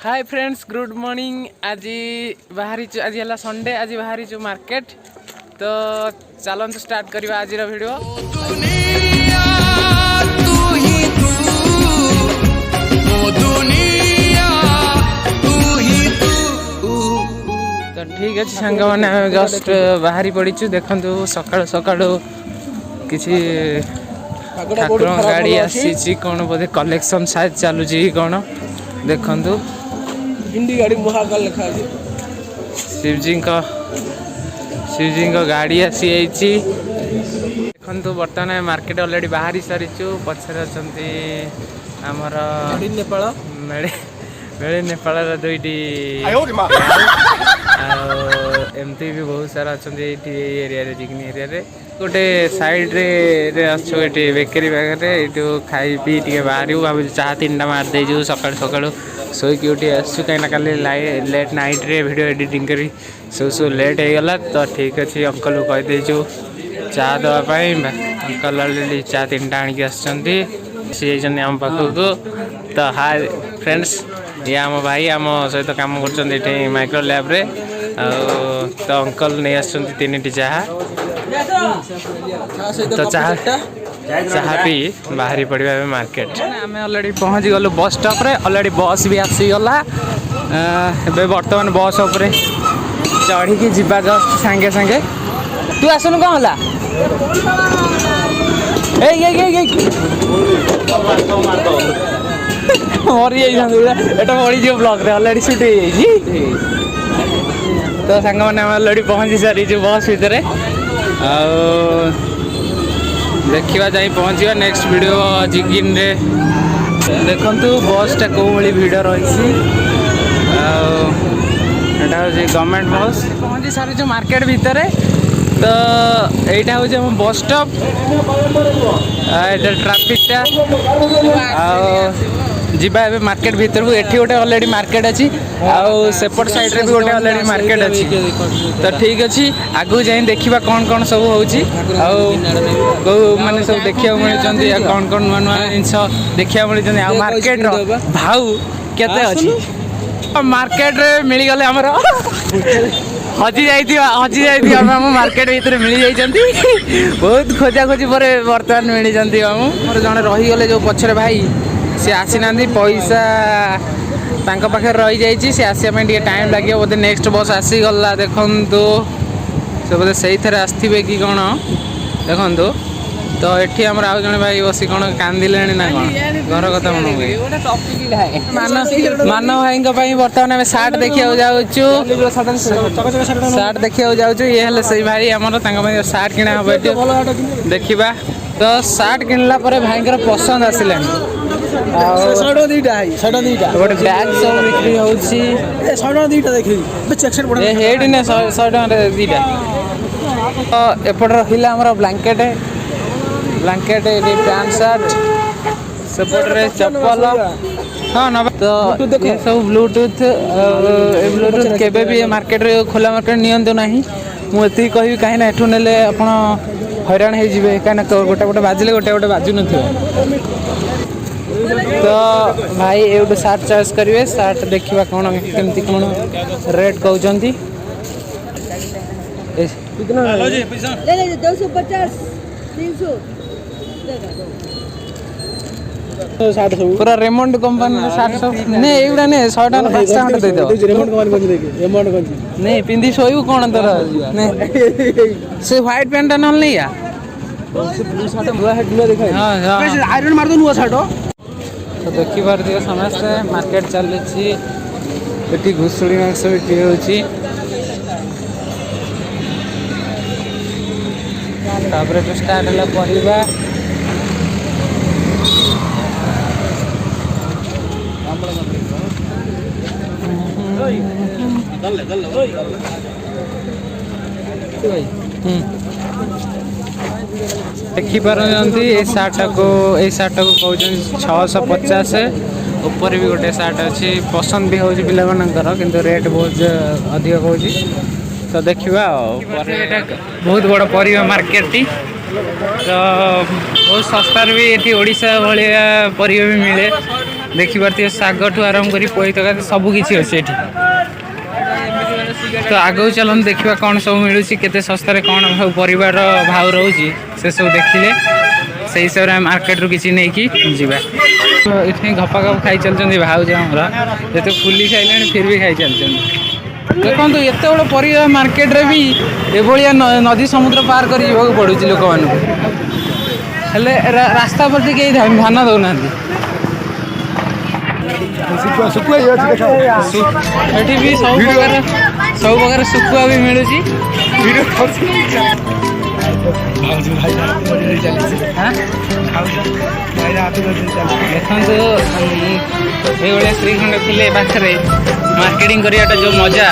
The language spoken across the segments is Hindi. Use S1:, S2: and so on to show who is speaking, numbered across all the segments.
S1: Hi friends good morning. आज बाहरी आज है संडे। आज बाहरी मार्केट तो चलते स्टार्ट करवा आज वीडियो। तो ठीक अच्छे सांग मैंने जस्ट बाहरी पड़ीचु। देखु सकाळु सकाळु किसी ठाकुर गाड़ी आसी कौन बोधे कलेक्शन शायद चलुची कौन देखु
S2: हिंदी गाड़ी महाकाल लिखा है।
S1: शिवजी का गाड़ी आसी देखु बर्तमान मार्केट ऑलरेडी बाहरी सारीचु। पछरे अछंती हमर
S2: नेपाल
S1: मेळे नेपाल दुईटी एमती भी बहुत सारा अच्छा एरिया रे जिगनी एरिया रे गोटे साइड रे अच्छो ये बेकरी पाखे ये खाई पी टे बाहर भाव चाह 3टा मार देजु सकाल सकाल शोक उठी आसु कहीं काली लेट नाइट रे वीडियो एडिटिंग करी सब लेट हो गला। तो ठीक अच्छे अंकल को कहीदेचु चाह दवापाई अंकल ऑलरेडी चाह 3टा आणिक आम पाखक। तो हाय फ्रेंड्स ये आम भाई आम सहित कम कर माइक्रो लैब रे तो अंकल नहीं आसुँच 3टी चाह। तो चाह पी बाहरी पड़ा मार्केट। आम ऑलरेडी पहुँच गलु बस स्टॉप रे। ऑलरेडी बस भी आसीगला। बर्तमान बस उपरे चढ़ी जीवा जस्ट सांगे सांगे। तू आसुन कौन है मरी ब्लॉग रे ऑलरेडी शूट हो। तो सांग मैंने ऑलरेडी पहुँची सारी बस भितर देखा जाए पहुँचा नेक्स्ट वीडियो जिगिन रे। देखु बसटा कौ भाई भिड़ रही गवर्नमेंट बस पहुँची सारी मार्केट भितर। तो यहाँ हूँ बस स्टॉप ट्राफिकटा जीवा ए मार्केट भीतर को एठी गोटे ऑलरेडी मार्केट अच्छी सेपट साइड रे भी गोटे ऑलरेडी मार्केट अच्छी। तो ठीक अच्छी आगू जाए देखा कौन कौन सब हो माने सब देखा मिलती कौन कौन नुआ नुआ जिनस देखा मिलती मार्केट भाव केते अच्छी मार्केट रे मिल गले हमर हजी जाती मार्केट भीतर मिल जाती बहुत खोजा खोजी पर बर्तमान मिल जाती मोर जड़े रहीगले जो पछरे भाई सी आसी ना पैसा पाखे रही जाइए सी आसपा टाइम लगे बोधे नेक्स्ट बस आसीगला। देखु से बोधे से आसवे कि कौन देखु। तो ये आम आउ जड़े भाई बस कौन कांदिले ना कौन घर कथा मन मानव भाई बर्तमान आम सार्ट देखा जाऊँ सार्ट देखा जाऊँ ये हेल्ले से भाई आमर सार्ट किना हम देखा। तो सार्ट किनला भाई पसंद आसला गोटे बैग सब बिक्री होती 100 टकर 2टा। तो एपट रहा आम ब्लांकेट ये पैंट शर्ट सेपटे चप्पल हाँ ना। तो ये सब ब्लूटूथ केबे भी मार्केट रे खोला मार्केट नियंतु नहीं मुझे कहि कहीं एठू नेले आप हैरान हो कहीं गोटे गोटे बाजिले गोटे गोटे बाजू न। तो भाई ये गोटे सार्ट चॉइस करेंगे सार्ट देखा कौन केमती कौन रेट कहते
S2: 250
S1: पूरा रेमंड कंपनी सार्ट सब नहीं एगुड़ा नहीं 100 टका 5 टका दे दो नहीं पिंदी सोयु कौन तोर से व्हाइट पैंट न नहीं या
S2: आयरन मार दो नुआ शर्ट।
S1: तो देखी पारे समस्ते मार्केट चली घुषुड़ी मांस बिक्री होची। तो स्टार्ट है परिवा देखिपार सार्ट को कहते 650 ऊपर भी गोटे सार्ट अच्छी पसंद भी हो पाकर किंतु रेट बहुत अधिक हो। तो देखा बहुत बड़ परिवा मार्केट टी तो बहुत सस्तार भी ये ओडिशा भाया परिवा भी मिले। देखिपारे शाग ठू आरंभ कर पोई तक सबकि अच्छे ये तो आगे चलते देखा कौन सब मिलूँ केते सस्तार कौन परिवार भाव रोचे से सब देखिले से हिसाब से मार्केट रू किसी नहीं कि जीवा तो इतनी घपा घप खाई चलते भाज हमारा ये फुली सारे फिर भी खाई चलते देखो एत बड़ परिवार मार्केट रे भी एभलिया नदी समुद्र पार कर पड़ू लोक मान रास्ता प्रति कहीं ध्यान दौना एठी भी सब प्रकार सुखुआ भी मिलूँ देखो ये श्रीखंड खुले पाखे मार्केटिंग कराटा जो मजा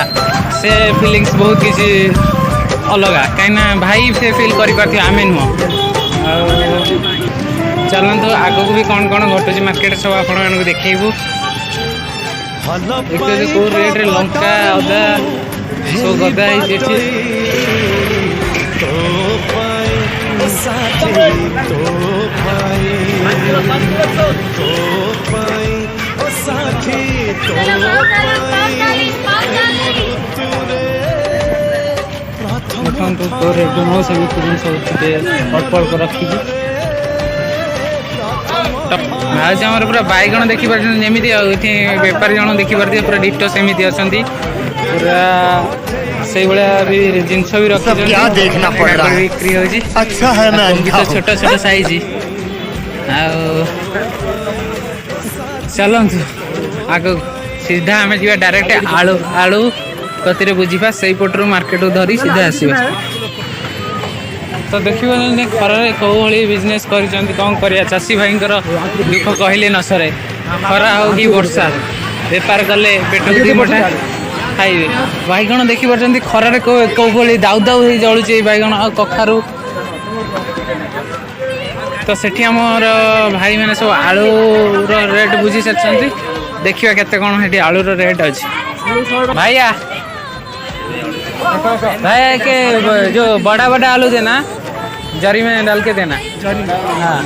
S1: से फिलिंग्स बहुत किसी अलग कहीं भाई से फिल कर आमे नुह चलतु आग को भी कौन कौन घटुच मार्केट सब आप देखू देखते कौ रेट लंका अदा सब गदा देखो तो रेट नो से अल्प अल्प रखी आज आम पूरा बैगण देखिपार जमी बेपारी जन देखिपारे पूरा डिटो सेमती अच्छा पूरा से भाया जिनस भी रखी बिक्री हो छोट छोट साइज चलतु आग सीधा आम जा डायरेक्ट आलू आलू कति बुझा से पटर मार्केट धरी सीधा आसवा तो देखिए खर कौ भाई बिजनेस कर कौन कर चाषी भाई दुख कहले न सरे खरा हो कि वर्षा बेपार कले पेट दी मुठा खाइबे बैगण देखिपार खरारे कौ भाई दाउ दाउ हो जलुचे बैगण आ कखारू तो सेठी आमर भाई मैंने सब आलू रेट बुझी सारी देखिए केते कौन है आलू रेट अच्छे भाइया भाई के जो बड़ा बड़ा आलू देना जरी में डाल के देना हाँ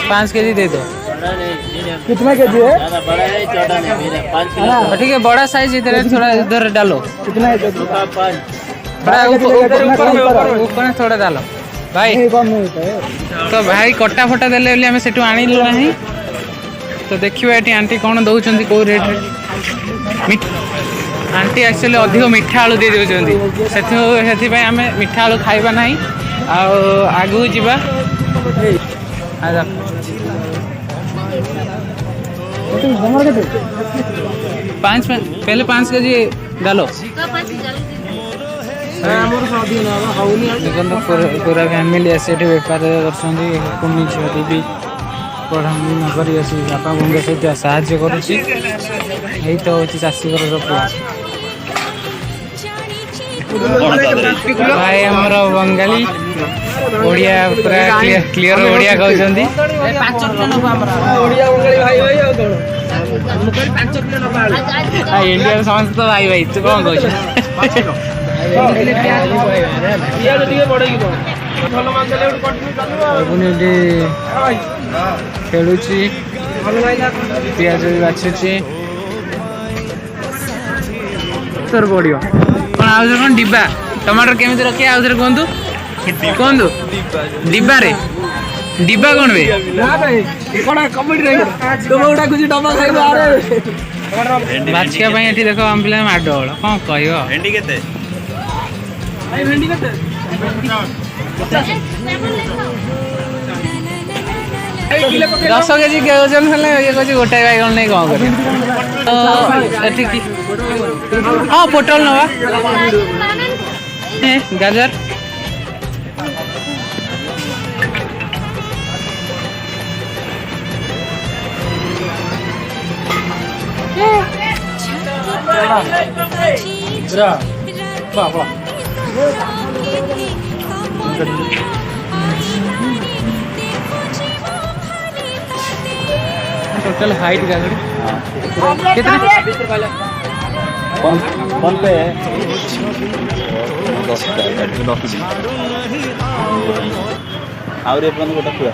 S1: 5 केजी दे दो
S2: कितना केजी है?
S1: ठीक है बड़ा साइज इधर थोड़ा इधर डालो
S2: कितना है?
S1: ऊपर थोड़ा डालो भाई तो भाई कटा फटा देले आम से आणिलु ना तो देखिए ये आंटी कौन दौरान कौ रेट आंटी एक्चुअली अधिक मिठा आलू दे दौरान से आम मिठा आलू खाइबा ना आगू जावा पहले 5 केजी डालो देखो पूरा फैमिली आसे बेपार करनी झी भी पढ़ाई नक बापा बोंगे सहित साहाଯ୍य करुँची तो हूँ चाषी घर भाई आमर बंगाली ओडिया पूरा क्लीयर ओडिया कहते इंडिया समस्त तो भाई भाई तू कौन कह खेलुची पियाज भी बाछुची तोर पड़ो कौन आउे कौन डिब्बा टमाटर केमी रखे आउे कहतु कहतु डिब्बा रे डिब्बा कौन बे बाछिया देख आम पे माडोल कौन कह 10 केजी ओजन हेल्ले ये कह गोटाए बैगण नहीं कौन कर हाँ पोटल नवा गाजर टोटल हाइट गाजर कितने
S3: कौन पे है और ये गोटा खुआ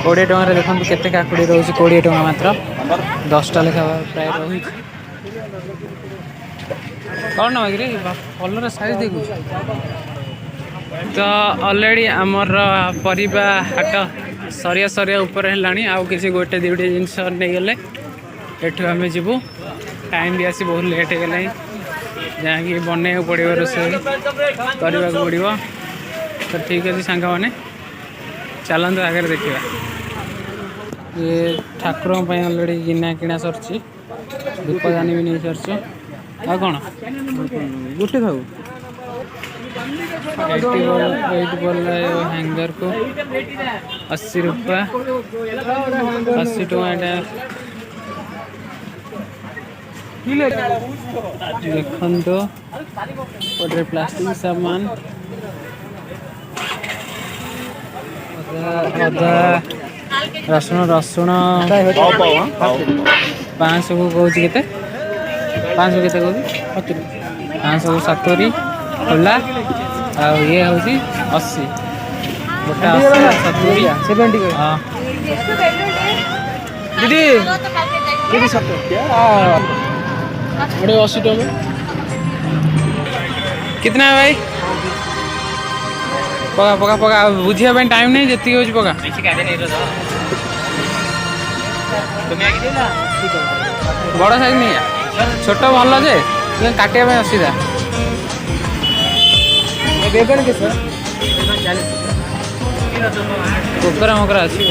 S1: कोड़े टकर देखो केते काकुड़ी रोज 20 टका मात्र 10टा लेखा प्राय रही कौन नगे कलर साइज देखु तो ऑलरेडी आमर परिबा हाट सरिया सरिया ऊपर है आउ किसी गोटे दुटे जिनस नहीं गले एठू आम जीवु टाइम भी आसी बहुत लेट हो गला जहाँकि बनवाक पड़ो रोषे करने पड़ो तो ठीक अच्छे सांग मैंने चलते आगे देखा ये ठाकुर ऑलरेडी गिना किना सरची धूपदानी भी नहीं सरच आ कौन गोटे था 8 बॉल हैंगर को 80 रुपया 80 टका देखन तो गोटे प्लास्टिक सामान अदा रसुण 500 को कौच के 500 के 500 को 70 खोला आ ये हूँ 80 गोटा 70 हाँ दीदी दीदी 70 80 टका कितना है भाई पका पका पका बुझिया टाइम नहीं जी हो पका बड़ साइज नहीं छोट भल जे काटिया असुविधा कोकरा मकरा अच्छी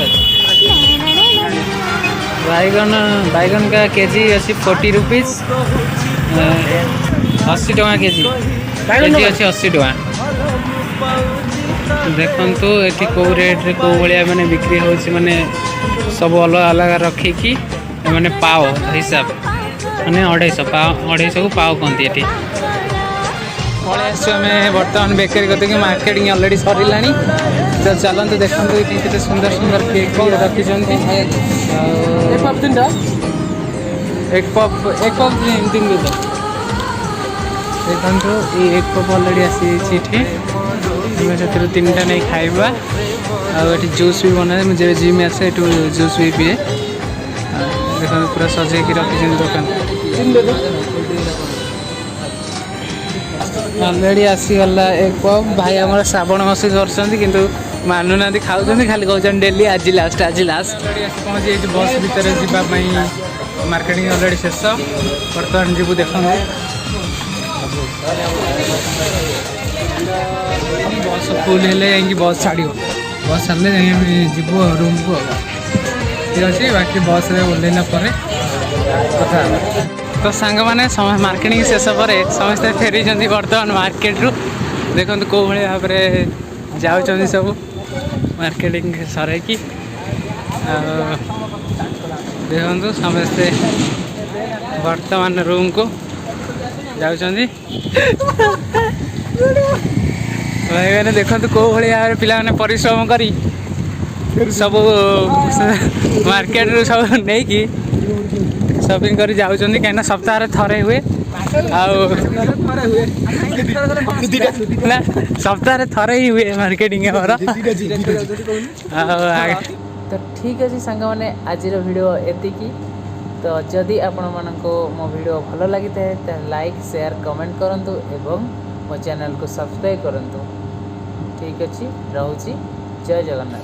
S1: बैगन का केजी अच्छी 40 रुपीज 80 टका केजी अच्छी 80 टका देखु ये कौ रेट्रे कौ भाया मैंने बिक्री हो माने सब अलग अलग रखिकी मैंने पाव हिसाब मैंने 250 को पाव कहती ये आम बर्तमान बेकरी करते मार्केटिंग ऑलरेडी सरला तो चलते देखो ये सुंदर सुंदर केक रखी एक पप देखो ये एक पप ऑलरेडी आसी से 3टा नहीं खाइबा आठ जूस भी बना मुझे जिम आसे जूस भी पिए देखो पूरा सजे रखी दुकान ऑलरेडी आसीगला एक पप भाई आम श्रावण मास कर मानुना खाऊँ खाली कहते डेली आज लास्ट पहुँची बस भितर जावाई मार्केटिंग ऑलरेडी शेष बर्तमान जीव देख बस फुल है बस छाड़ बस छाड़े जीव रूम को ठीक अच्छे बाकी बस ओल्ला कथा तो सांग मैंने मार्केटिंग शेष पर समस्ते फेरी बर्तमान मार्केट रू देखो कौ भाव में जाऊँ सब मार्केटिंग सरकी देखो समस्ते वर्तमान रूम को जाऊँ भाई मैंने देखो कौ भाव पिला परिश्रम करी सब मार्केट रू सब नहीं कि शॉपिंग कर जाऊँ कहीं सप्ताह थरे हुए ना सप्ताह थरे ही हुए मार्केटिंग तो ठीक अच्छे सांग मैंने आज वीडियो एतिकी तो जदि आपण मानको मो वीडियो भल लगी था लाइक शेयर कमेंट करंतु एवं मो चैनल को सब्सक्राइब करंतु ठीक अच्छे रोची जय जगन्नाथ।